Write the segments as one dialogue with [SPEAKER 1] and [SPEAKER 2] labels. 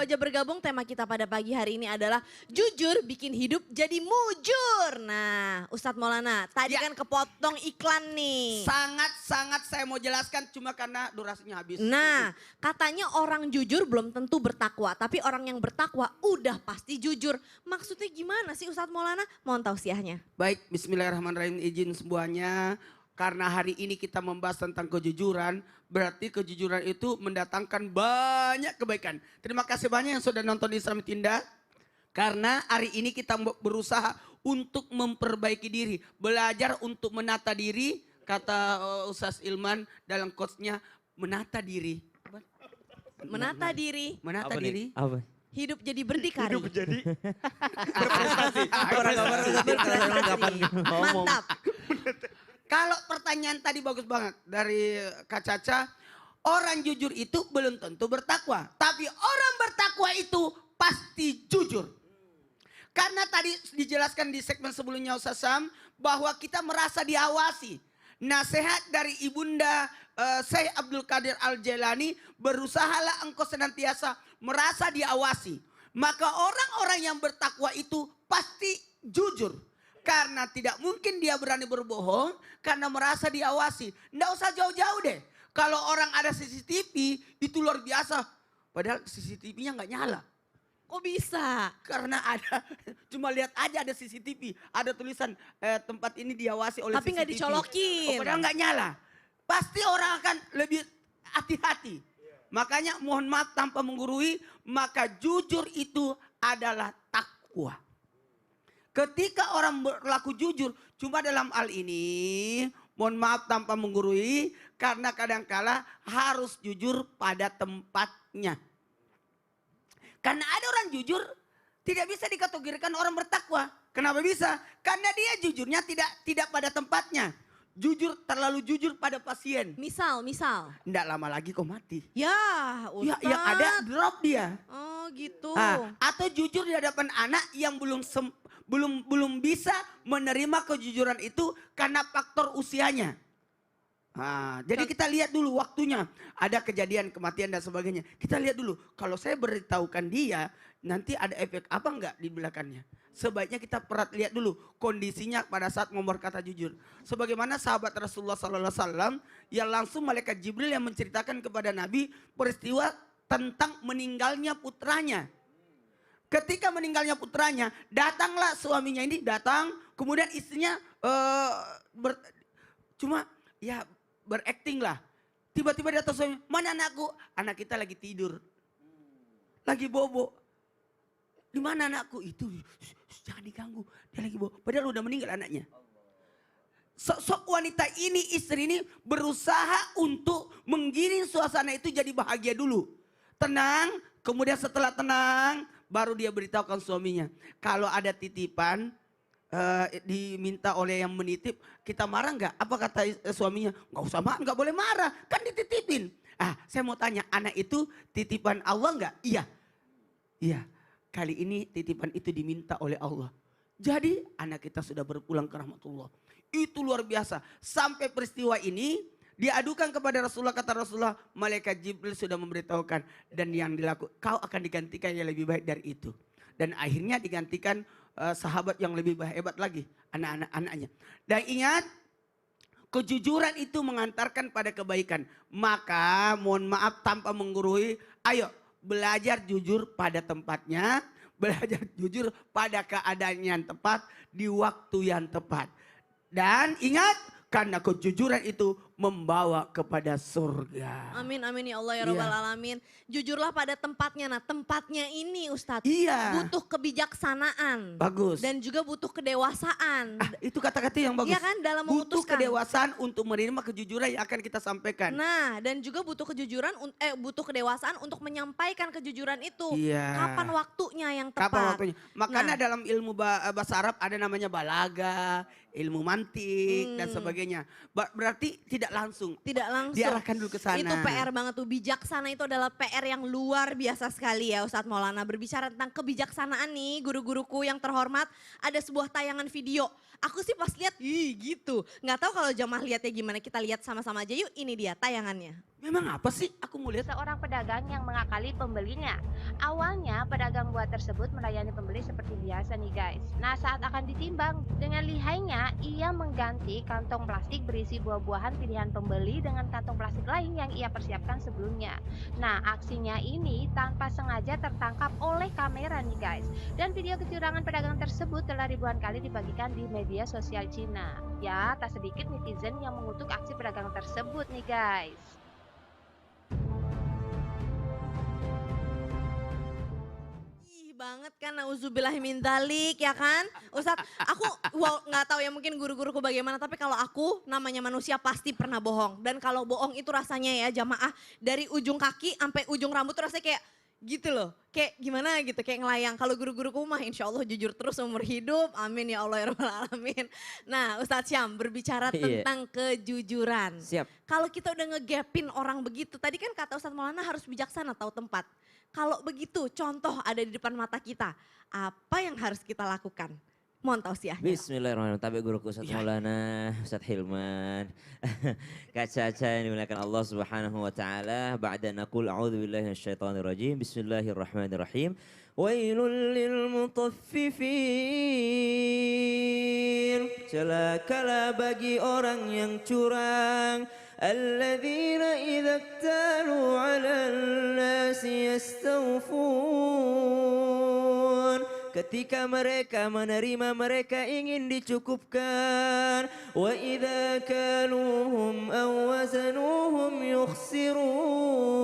[SPEAKER 1] baru aja bergabung, tema kita pada pagi hari ini adalah jujur bikin hidup jadi mujur. Nah, Ustadz Maulana, tadi kan kepotong iklan nih.
[SPEAKER 2] Sangat-sangat saya mau jelaskan cuma karena durasinya habis.
[SPEAKER 1] Nah, katanya orang jujur belum tentu bertakwa, tapi orang yang bertakwa udah pasti jujur. Maksudnya gimana sih Ustadz Maulana? Mohon tausiahnya.
[SPEAKER 2] Baik, bismillahirrahmanirrahim, izin semuanya. Karena hari ini kita membahas tentang kejujuran, berarti kejujuran itu mendatangkan banyak kebaikan. Terima kasih banyak yang sudah nonton Islam Tindak. Karena hari ini kita berusaha untuk memperbaiki diri, belajar untuk menata diri, kata Ustaz Ilman dalam coachnya, menata diri.
[SPEAKER 1] Menata diri.
[SPEAKER 2] Menata diri.
[SPEAKER 3] Apa?
[SPEAKER 1] Hidup jadi berdikari.
[SPEAKER 3] Hidup jadi berprestasi.
[SPEAKER 1] Mantap.
[SPEAKER 2] Kalau pertanyaan tadi bagus banget dari Kak Caca, orang jujur itu belum tentu bertakwa. Tapi orang bertakwa itu pasti jujur. Karena tadi dijelaskan di segmen sebelumnya Ustaz Sam, bahwa kita merasa diawasi. Nasihat dari Ibunda Syekh Abdul Qadir Al-Jailani, berusahalah engkau senantiasa merasa diawasi. Maka orang-orang yang bertakwa itu pasti jujur. Karena tidak mungkin dia berani berbohong karena merasa diawasi. Nggak usah jauh-jauh deh. Kalau orang ada CCTV itu luar biasa. Padahal CCTV-nya nggak nyala.
[SPEAKER 1] Kok bisa?
[SPEAKER 2] Karena ada, cuma lihat aja ada CCTV. Ada tulisan tempat ini diawasi oleh
[SPEAKER 1] Tapi
[SPEAKER 2] CCTV.
[SPEAKER 1] nggak dicolokin.
[SPEAKER 2] Padahal nggak nyala. Pasti orang akan lebih hati-hati. Makanya mohon maaf tanpa menggurui, maka jujur itu adalah takwa. Ketika orang berlaku jujur, cuma dalam hal ini, mohon maaf tanpa menggurui, karena kadangkala harus jujur pada tempatnya. Karena ada orang jujur, tidak bisa dikategorikan orang bertakwa. Kenapa bisa? Karena dia jujurnya tidak pada tempatnya. Jujur, terlalu jujur pada pasien.
[SPEAKER 1] Misal.
[SPEAKER 2] Tidak lama lagi kau mati.
[SPEAKER 1] Ya,
[SPEAKER 2] Ya,
[SPEAKER 1] Ustadz.
[SPEAKER 2] yang ada drop dia.
[SPEAKER 1] Oh gitu.
[SPEAKER 2] Nah, atau jujur di hadapan anak yang belum bisa menerima kejujuran itu karena faktor usianya. Nah, jadi kita lihat dulu waktunya. Ada kejadian kematian dan sebagainya. Kita lihat dulu. Kalau saya beritahukan dia, nanti ada efek apa enggak di belakangnya. Sebaiknya kita lihat dulu kondisinya pada saat ngomong kata jujur. Sebagaimana sahabat Rasulullah SAW yang langsung malaikat Jibril yang menceritakan kepada Nabi peristiwa tentang meninggalnya putranya. Ketika meninggalnya putranya, datanglah suaminya ini datang, kemudian istrinya berakting lah. Tiba-tiba datang suami, mana anakku? Anak kita lagi tidur, lagi bobo. Di mana anakku? Itu jangan diganggu, dia lagi bobo. Padahal udah meninggal anaknya. Sok wanita ini, istri ini berusaha untuk menggiring suasana itu jadi bahagia dulu. Tenang, kemudian setelah tenang, baru dia beritahukan suaminya. Kalau ada titipan, diminta oleh yang menitip, kita marah nggak? Apa kata suaminya? Nggak usah marah, nggak boleh marah, kan dititipin. Saya mau tanya, anak itu titipan Allah nggak? Iya. Iya, kali ini titipan itu diminta oleh Allah. Jadi anak kita sudah berpulang ke rahmatullah. Itu luar biasa. Sampai peristiwa ini diadukan kepada Rasulullah, kata Rasulullah, malaikat Jibril sudah memberitahukan. Dan yang dilakukan, kau akan digantikan yang lebih baik dari itu. Dan akhirnya digantikan sahabat yang lebih hebat lagi, anak-anaknya. Dan ingat, kejujuran itu mengantarkan pada kebaikan. Maka mohon maaf tanpa menggurui, ayo belajar jujur pada tempatnya, belajar jujur pada keadaan yang tepat, di waktu yang tepat. Dan ingat, karena kejujuran itu membawa kepada surga.
[SPEAKER 1] Amin ya Allah ya Rabbal Alamin. Jujurlah pada tempatnya. Nah, tempatnya ini Ustadz butuh kebijaksanaan.
[SPEAKER 2] Bagus.
[SPEAKER 1] Dan juga butuh kedewasaan.
[SPEAKER 2] Itu kata-kata yang bagus.
[SPEAKER 1] Iya kan, dalam
[SPEAKER 2] butuh
[SPEAKER 1] memutuskan.
[SPEAKER 2] kedewasaan untuk menerima kejujuran yang akan kita sampaikan.
[SPEAKER 1] Nah, dan juga butuh kedewasaan untuk menyampaikan kejujuran itu.
[SPEAKER 2] Iya.
[SPEAKER 1] Kapan waktunya yang tepat.
[SPEAKER 2] Kapan waktunya? Makanya dalam ilmu bahasa Arab ada namanya balaga, ilmu mantik dan sebagainya. Berarti tidak langsung.
[SPEAKER 1] Tidak langsung.
[SPEAKER 2] Diarahkan dulu ke sana.
[SPEAKER 1] Itu PR banget tuh. Bijaksana itu adalah PR yang luar biasa sekali ya Ustadz Maulana. Berbicara tentang kebijaksanaan nih guru-guruku yang terhormat. Ada sebuah tayangan video. Aku sih pas lihat, gitu. Nggak tahu kalau jamaah lihatnya gimana. Kita lihat sama-sama aja yuk. Ini dia tayangannya.
[SPEAKER 2] Memang apa sih? Aku mau lihat.
[SPEAKER 4] Seorang pedagang yang mengakali pembelinya. Awalnya pedagang buah tersebut melayani pembeli seperti biasa nih guys. Nah saat akan ditimbang, dengan lihainya ia mengganti kantong plastik berisi buah-buahan pilihan pembeli dengan kantong plastik lain yang ia persiapkan sebelumnya. Nah aksinya ini tanpa sengaja tertangkap oleh kamera nih guys. Dan video kecurangan pedagang tersebut telah ribuan kali dibagikan di media sosial Cina. Ya tak sedikit netizen yang mengutuk aksi pedagang tersebut nih guys.
[SPEAKER 1] Banget kan, nauzubillahimin dzalik ya kan Ustadz. Aku nggak tahu ya mungkin guru-guruku bagaimana, tapi kalau aku namanya manusia pasti pernah bohong. Dan kalau bohong itu rasanya ya jamaah, dari ujung kaki sampai ujung rambut tuh rasanya kayak gitu loh. Kayak gimana gitu, kayak ngelayang. Kalau guru-guruku mah insya Allah jujur terus umur hidup, amin ya Allah ya Rabbal Alamin. Nah Ustadz Syam berbicara tentang kejujuran.
[SPEAKER 3] Siap.
[SPEAKER 1] Kalau kita udah ngegapin orang begitu, tadi kan kata Ustadz Maulana harus bijaksana tahu tempat. Kalau begitu contoh ada di depan mata kita, apa yang harus kita lakukan? Mohon tausiahnya.
[SPEAKER 3] Bismillahirrahmanirrahim. Tapi guruku Ustadz Maulana, Ustadz Hilman. Kaca-kaca yang dimuliakan Allah Subhanahu wa taala. Ba'da naqul a'udzu billahi minasyaitonir rajim. Bismillahirrahmanirrahim. Wailul lil mutaffifin. Celakalah bagi orang yang curang. Alladzina idza iktalu 'alan nasi yastawfun. Ketika mereka menerima, mereka ingin dicukupkan. Wa idza kaluhum aw wazanuhum yukhsirun.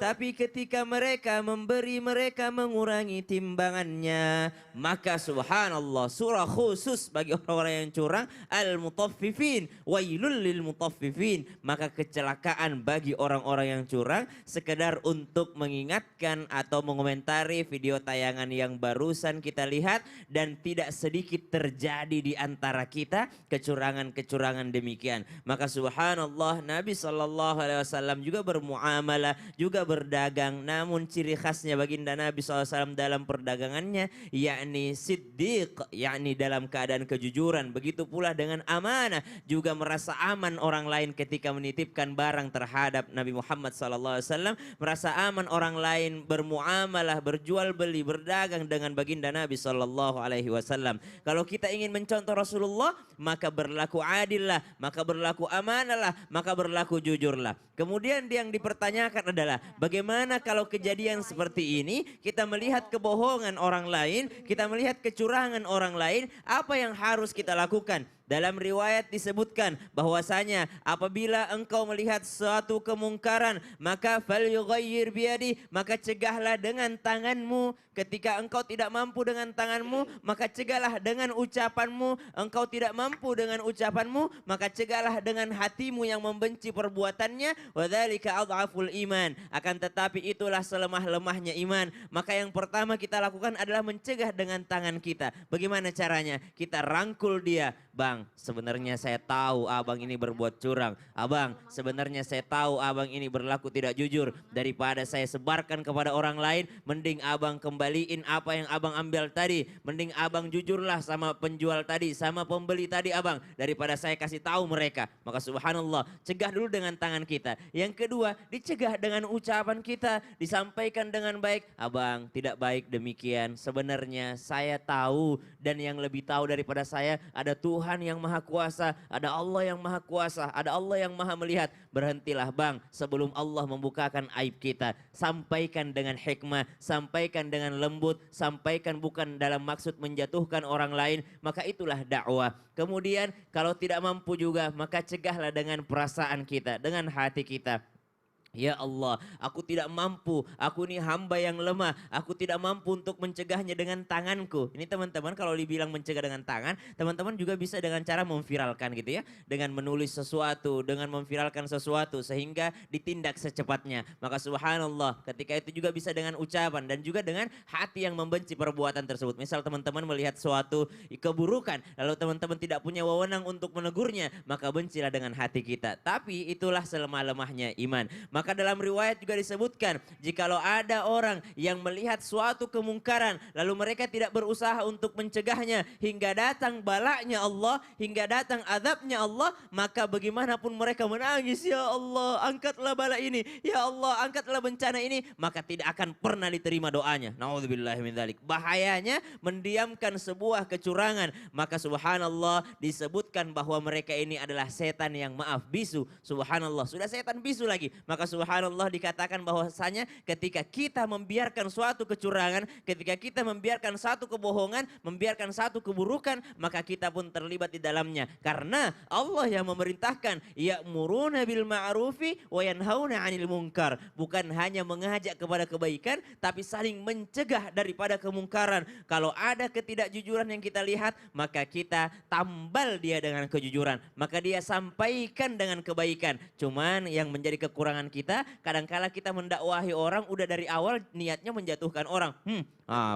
[SPEAKER 3] Tapi ketika mereka memberi, mereka mengurangi timbangannya. Maka subhanallah, surah khusus bagi orang-orang yang curang. Al-mutaffifin, wailul lil mutaffifin. Maka kecelakaan bagi orang-orang yang curang. Sekedar untuk mengingatkan atau mengomentari video tayangan yang barusan kita lihat. Dan tidak sedikit terjadi di antara kita kecurangan-kecurangan demikian. Maka subhanallah, Nabi SAW juga bermuamalah, juga berdagang, namun ciri khasnya baginda Nabi SAW dalam perdagangannya yakni siddiq, yakni dalam keadaan kejujuran. Begitu pula dengan amanah, juga merasa aman orang lain ketika menitipkan barang terhadap Nabi Muhammad SAW, merasa aman orang lain bermuamalah, berjual beli, berdagang dengan baginda Nabi SAW. Kalau kita ingin mencontoh Rasulullah, maka berlaku adillah, maka berlaku amanahlah, maka berlaku jujurlah. Kemudian yang dipertanyakan adalah bagaimana kalau kejadian seperti ini, kita melihat kebohongan orang lain, kita melihat kecurangan orang lain, apa yang harus kita lakukan? Dalam riwayat disebutkan bahwasanya apabila engkau melihat suatu kemungkaran, maka falyughayyir biyadi, maka cegahlah dengan tanganmu. Ketika engkau tidak mampu dengan tanganmu, maka cegahlah dengan ucapanmu. Engkau tidak mampu dengan ucapanmu, maka cegahlah dengan hatimu yang membenci perbuatannya. Wadzalika adhaful iman. Akan tetapi itulah selemah-lemahnya iman. Maka yang pertama kita lakukan adalah mencegah dengan tangan kita. Bagaimana caranya? Kita rangkul dia. Bang, sebenarnya saya tahu abang ini berbuat curang. Abang, sebenarnya saya tahu abang ini berlaku tidak jujur. Daripada saya sebarkan kepada orang lain, mending abang kembaliin apa yang abang ambil tadi. Mending abang jujurlah sama penjual tadi, sama pembeli tadi abang. Daripada saya kasih tahu mereka. Maka subhanallah, cegah dulu dengan tangan kita. Yang kedua, dicegah dengan ucapan kita. Disampaikan dengan baik. Abang, tidak baik demikian. Sebenarnya saya tahu dan yang lebih tahu daripada saya ada Tuhan yang maha kuasa, ada Allah yang maha kuasa, ada Allah yang maha melihat. Berhentilah bang sebelum Allah membukakan aib kita. Sampaikan dengan hikmah, sampaikan dengan lembut, sampaikan bukan dalam maksud menjatuhkan orang lain. Maka itulah dakwah. Kemudian kalau tidak mampu juga, maka cegahlah dengan perasaan kita, dengan hati kita. Ya Allah, aku tidak mampu, aku ini hamba yang lemah, aku tidak mampu untuk mencegahnya dengan tanganku. Ini teman-teman kalau dibilang mencegah dengan tangan, teman-teman juga bisa dengan cara memviralkan gitu ya. Dengan menulis sesuatu, dengan memviralkan sesuatu sehingga ditindak secepatnya. Maka subhanallah ketika itu juga bisa dengan ucapan dan juga dengan hati yang membenci perbuatan tersebut. Misal teman-teman melihat suatu keburukan, lalu teman-teman tidak punya wewenang untuk menegurnya, maka bencilah dengan hati kita. Tapi itulah selemah-lemahnya iman. Maka dalam riwayat juga disebutkan, jikalau ada orang yang melihat suatu kemungkaran, lalu mereka tidak berusaha untuk mencegahnya hingga datang balaknya Allah, hingga datang azabnya Allah, maka bagaimanapun mereka menangis, ya Allah angkatlah bala ini, ya Allah angkatlah bencana ini, maka tidak akan pernah diterima doanya. Nauzubillahi min dzalik. Bahayanya mendiamkan sebuah kecurangan, maka subhanallah disebutkan bahwa mereka ini adalah setan yang maaf bisu. Subhanallah, sudah setan bisu lagi. Maka subhanallah dikatakan bahwasanya ketika kita membiarkan suatu kecurangan, ketika kita membiarkan satu kebohongan, membiarkan satu keburukan, maka kita pun terlibat di dalamnya. Karena Allah yang memerintahkan, ya'muruna bil ma'rufi wa yanhauna 'anil munkar. Bukan hanya mengajak kepada kebaikan, tapi saling mencegah daripada kemungkaran. Kalau ada ketidakjujuran yang kita lihat, maka kita tambal dia dengan kejujuran. Maka dia sampaikan dengan kebaikan. Cuman yang menjadi kekurangan kita, kadangkala kita mendakwahi orang udah dari awal niatnya menjatuhkan orang.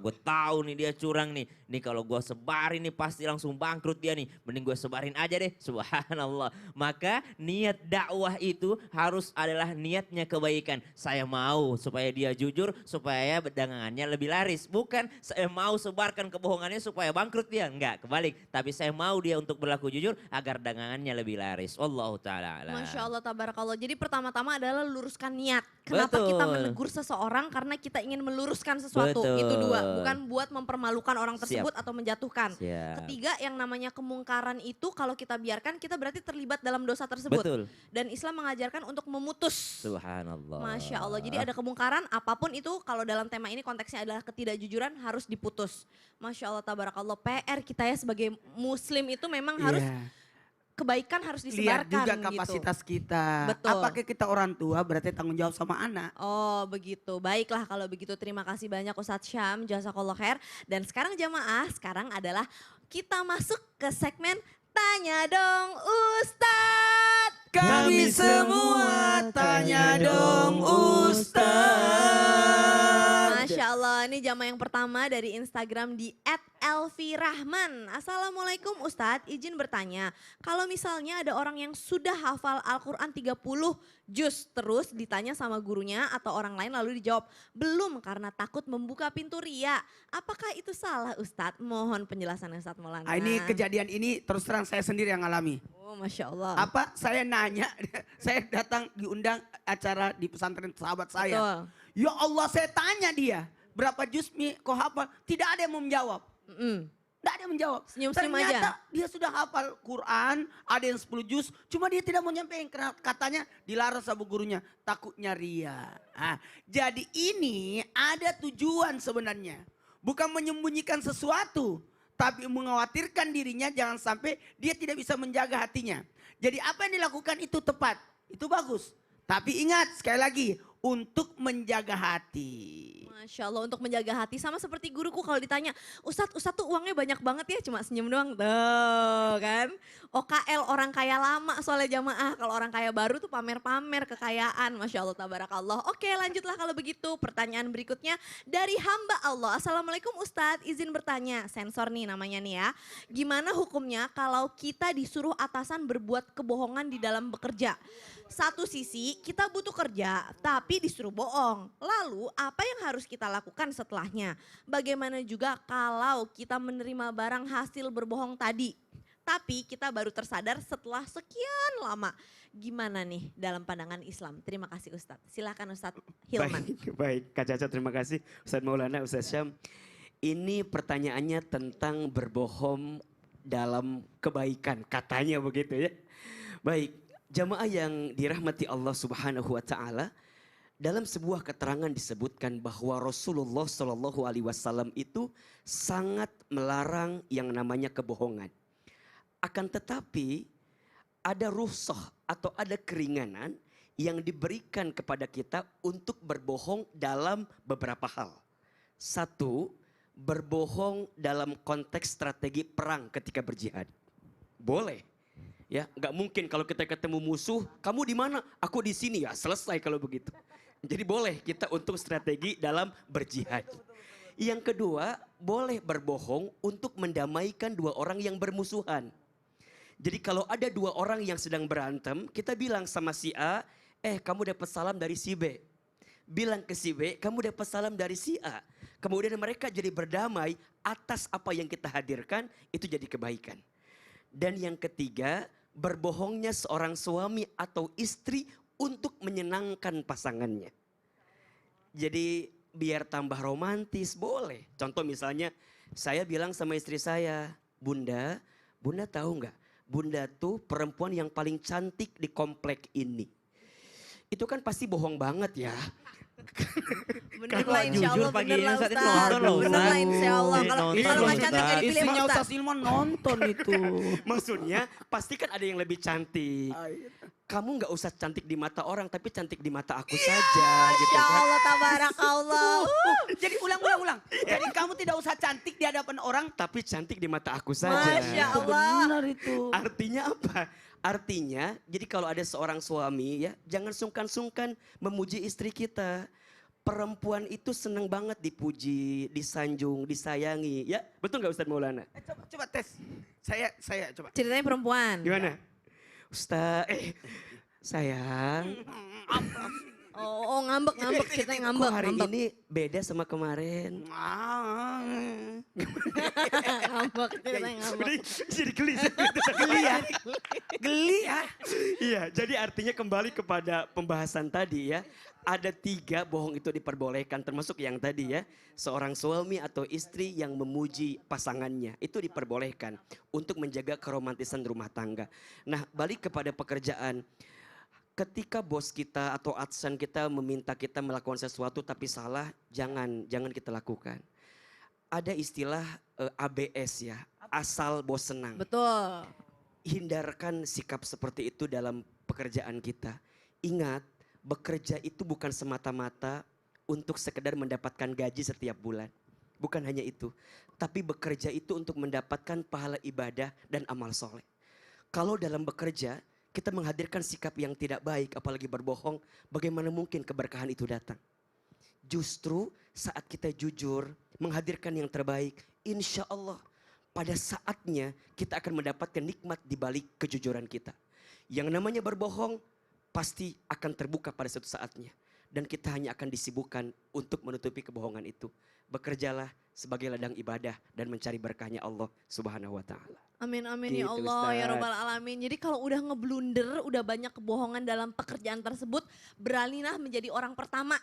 [SPEAKER 3] Gue tahu nih dia curang nih. Nih kalau gue sebarin nih pasti langsung bangkrut dia nih. Mending gue sebarin aja deh. Subhanallah. Maka niat dakwah itu harus adalah niatnya kebaikan. Saya mau supaya dia jujur, supaya dagangannya lebih laris. Bukan saya mau sebarkan kebohongannya supaya bangkrut dia. Enggak, kebalik. Tapi saya mau dia untuk berlaku jujur agar dagangannya lebih laris. Wallahu ta'ala a'lam.
[SPEAKER 1] Masya Allah, tabarakallah. Jadi pertama-tama adalah luruskan niat. Kenapa kita
[SPEAKER 3] Betul.
[SPEAKER 1] menegur seseorang? Karena kita ingin meluruskan sesuatu.
[SPEAKER 3] Betul.
[SPEAKER 1] Itu dua, bukan buat mempermalukan orang tersebut atau menjatuhkan.
[SPEAKER 3] Siap.
[SPEAKER 1] Ketiga, yang namanya kemungkaran itu kalau kita biarkan, kita berarti terlibat dalam dosa tersebut.
[SPEAKER 3] Betul.
[SPEAKER 1] Dan Islam mengajarkan untuk memutus.
[SPEAKER 3] Subhanallah.
[SPEAKER 1] Masya Allah. Jadi ada kemungkaran, apapun itu kalau dalam tema ini konteksnya adalah ketidakjujuran harus diputus. Masya Allah, tabarakallah. PR kita ya sebagai muslim itu memang harus kebaikan harus
[SPEAKER 2] Lihat
[SPEAKER 1] disebarkan
[SPEAKER 2] juga
[SPEAKER 1] gitu.
[SPEAKER 2] kapasitas kita.
[SPEAKER 1] Betul.
[SPEAKER 2] Apakah kita orang tua berarti tanggung jawab sama anak.
[SPEAKER 1] Oh begitu, baiklah kalau begitu terima kasih banyak Ustadz Syam, jazakallah khair. Dan sekarang jamaah, sekarang adalah kita masuk ke segmen Tanya Dong Ustadz.
[SPEAKER 2] Kami semua tanya dong Ustaz.
[SPEAKER 1] Masya Allah, ini jamaah yang pertama dari Instagram di @elvirahman. Assalamualaikum Ustadz, izin bertanya. Kalau misalnya ada orang yang sudah hafal Al-Quran 30 juz terus ditanya sama gurunya atau orang lain lalu dijawab belum karena takut membuka pintu ria. Apakah itu salah Ustadz? Mohon penjelasan Ustadz Maulana.
[SPEAKER 2] Ini kejadian ini terus terang saya sendiri yang alami.
[SPEAKER 1] Oh Masya Allah.
[SPEAKER 2] Apa saya nanya, saya datang diundang acara di pesantren sahabat saya.
[SPEAKER 1] Betul.
[SPEAKER 2] Ya Allah saya tanya dia, berapa juz mi kau hafal? Tidak ada yang mau menjawab. Tidak ada yang menjawab.
[SPEAKER 1] Senyum-senyum aja.
[SPEAKER 2] Ternyata dia sudah hafal Quran, ada yang 10 juz, cuma dia tidak mau nyampein karena katanya dilarang sama gurunya, takutnya ria. Nah, jadi ini ada tujuan sebenarnya. Bukan menyembunyikan sesuatu, tapi mengkhawatirkan dirinya jangan sampai dia tidak bisa menjaga hatinya. Jadi apa yang dilakukan itu tepat, itu bagus. Tapi ingat sekali lagi, untuk menjaga hati.
[SPEAKER 1] Masya Allah, untuk menjaga hati sama seperti guruku kalau ditanya, Ustadz tuh uangnya banyak banget ya, cuma senyum doang. Tuh kan, OKL orang kaya lama soalnya jamaah, kalau orang kaya baru tuh pamer-pamer kekayaan. Masya Allah, tabarakallah. Oke lanjutlah kalau begitu, pertanyaan berikutnya dari hamba Allah. Assalamualaikum Ustadz, izin bertanya, sensor nih namanya nih ya. Gimana hukumnya kalau kita disuruh atasan berbuat kebohongan di dalam bekerja? Satu sisi kita butuh kerja tapi disuruh bohong. Lalu apa yang harus kita lakukan setelahnya? Bagaimana juga kalau kita menerima barang hasil berbohong tadi? Tapi kita baru tersadar setelah sekian lama. Gimana nih dalam pandangan Islam? Terima kasih Ustadz. Silakan Ustadz Hilman.
[SPEAKER 5] Baik, Kak Caca terima kasih. Ustadz Maulana, Ustadz Syam. Ini pertanyaannya tentang berbohong dalam kebaikan, katanya begitu ya. Baik, jamaah yang dirahmati Allah Subhanahu wa taala, dalam sebuah keterangan disebutkan bahwa Rasulullah Shallallahu alaihi wasallam itu sangat melarang yang namanya kebohongan. Akan tetapi ada rukhsah atau ada keringanan yang diberikan kepada kita untuk berbohong dalam beberapa hal. Satu, berbohong dalam konteks strategi perang ketika berjihad. Boleh. Ya, nggak mungkin kalau kita ketemu musuh, kamu di mana? Aku di sini, ya selesai kalau begitu. Jadi boleh kita untuk strategi dalam berjihad. Yang kedua, boleh berbohong untuk mendamaikan dua orang yang bermusuhan. Jadi kalau ada dua orang yang sedang berantem, kita bilang sama si A, kamu dapat salam dari si B. Bilang ke si B, kamu dapat salam dari si A. Kemudian mereka jadi berdamai atas apa yang kita hadirkan, itu jadi kebaikan. Dan yang ketiga, berbohongnya seorang suami atau istri untuk menyenangkan pasangannya. Jadi biar tambah romantis boleh. Contoh misalnya saya bilang sama istri saya, Bunda tahu nggak? Bunda tuh perempuan yang paling cantik di komplek ini. Itu kan pasti bohong banget ya.
[SPEAKER 1] Bener
[SPEAKER 3] Kalau
[SPEAKER 1] lah insya
[SPEAKER 3] jujur
[SPEAKER 1] Allah,
[SPEAKER 3] pagi
[SPEAKER 1] bener
[SPEAKER 3] ini
[SPEAKER 1] lah
[SPEAKER 3] Ustadz,
[SPEAKER 1] Ustaz.
[SPEAKER 3] nonton loh,
[SPEAKER 1] Bener
[SPEAKER 3] Ustaz.
[SPEAKER 1] lah insya Allah. Kalau
[SPEAKER 3] Nonton
[SPEAKER 1] kalau
[SPEAKER 3] loh,
[SPEAKER 1] nggak cantik
[SPEAKER 3] Ustaz.
[SPEAKER 1] nggak dipilih
[SPEAKER 2] Istrinya
[SPEAKER 1] sama
[SPEAKER 2] Ustaz
[SPEAKER 1] Ustaz.
[SPEAKER 2] Ilman nonton itu.
[SPEAKER 5] Maksudnya pasti kan ada yang lebih cantik. Kamu nggak usah cantik di mata orang, tapi cantik di mata aku saja gitu
[SPEAKER 1] Ya
[SPEAKER 5] kan.
[SPEAKER 1] Allah tabarakallah.
[SPEAKER 2] Jadi ulang. Jadi kamu tidak usah cantik di hadapan orang.
[SPEAKER 5] Tapi cantik di mata aku saja.
[SPEAKER 1] Masya
[SPEAKER 2] Itu
[SPEAKER 1] Allah.
[SPEAKER 2] benar itu.
[SPEAKER 5] Artinya apa? Artinya jadi kalau ada seorang suami ya jangan sungkan-sungkan memuji istri kita. Perempuan itu senang banget dipuji, disanjung, disayangi ya. Betul nggak Ustadz Maulana?
[SPEAKER 2] Coba tes. Saya coba.
[SPEAKER 1] Ceritanya perempuan.
[SPEAKER 5] Gimana? Ustaz, sayang.
[SPEAKER 1] Oh ngambek ceritanya ngambek.
[SPEAKER 5] Kok hari
[SPEAKER 1] ngambek.
[SPEAKER 5] ini beda sama kemarin?
[SPEAKER 1] Ngambek ceritanya ngambek.
[SPEAKER 5] Udah jadi geli.
[SPEAKER 2] Geli ya.
[SPEAKER 5] Iya, jadi artinya kembali kepada pembahasan tadi ya. Ada 3 bohong itu diperbolehkan, termasuk yang tadi ya. Seorang suami atau istri yang memuji pasangannya, itu diperbolehkan untuk menjaga keromantisan rumah tangga. Nah, balik kepada pekerjaan. Ketika bos kita atau atasan kita meminta kita melakukan sesuatu tapi salah, jangan kita lakukan. Ada istilah ABS ya, asal bos senang.
[SPEAKER 1] Betul.
[SPEAKER 5] Hindarkan sikap seperti itu dalam pekerjaan kita. Ingat, bekerja itu bukan semata-mata untuk sekedar mendapatkan gaji setiap bulan. Bukan hanya itu. Tapi bekerja itu untuk mendapatkan pahala ibadah dan amal soleh. Kalau dalam bekerja, kita menghadirkan sikap yang tidak baik, apalagi berbohong, bagaimana mungkin keberkahan itu datang? Justru saat kita jujur, menghadirkan yang terbaik, insya Allah pada saatnya kita akan mendapatkan nikmat di balik kejujuran kita. Yang namanya berbohong pasti akan terbuka pada suatu saatnya. Dan kita hanya akan disibukkan untuk menutupi kebohongan itu. Bekerjalah sebagai ladang ibadah dan mencari berkahnya Allah Subhanahu wa ta'ala.
[SPEAKER 1] Amin amin
[SPEAKER 5] Gitu,
[SPEAKER 1] ya Allah ya
[SPEAKER 5] Ustaz.
[SPEAKER 1] robbal alamin. Jadi kalau udah ngeblunder, udah banyak kebohongan dalam pekerjaan tersebut, beranilah menjadi orang pertama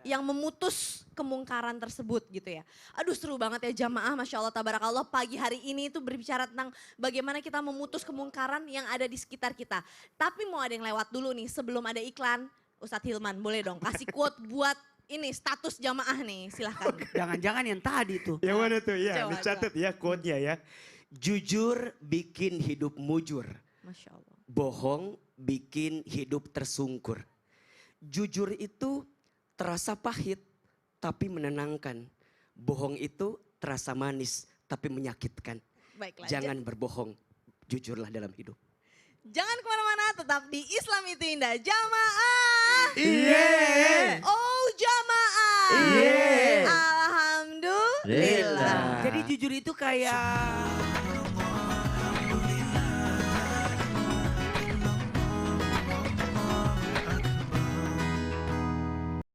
[SPEAKER 1] yang memutus kemungkaran tersebut gitu ya. Aduh seru banget ya jamaah, Masya Allah tabarakallah. Pagi hari ini itu berbicara tentang bagaimana kita memutus kemungkaran yang ada di sekitar kita. Tapi mau ada yang lewat dulu nih sebelum ada iklan. Ustadz Hilman boleh dong kasih quote buat ini status jamaah nih, silahkan.
[SPEAKER 2] Jangan-jangan yang tadi tuh.
[SPEAKER 5] Yang mana tuh? Ya,
[SPEAKER 1] Coba,
[SPEAKER 5] dicatat ya quote-nya ya. Jujur bikin hidup mujur.
[SPEAKER 1] Masya Allah.
[SPEAKER 5] Bohong bikin hidup tersungkur. Jujur itu terasa pahit tapi menenangkan. Bohong itu terasa manis tapi menyakitkan.
[SPEAKER 1] Baiklah.
[SPEAKER 5] Jangan berbohong, jujurlah dalam hidup.
[SPEAKER 1] Jangan kemana-mana, tetap di Islam itu indah. Jamaah.
[SPEAKER 5] Iya.
[SPEAKER 1] Oh jamaah.
[SPEAKER 5] Iya.
[SPEAKER 1] Alhamdulillah.
[SPEAKER 3] Lillah.
[SPEAKER 2] Jadi jujur itu kayak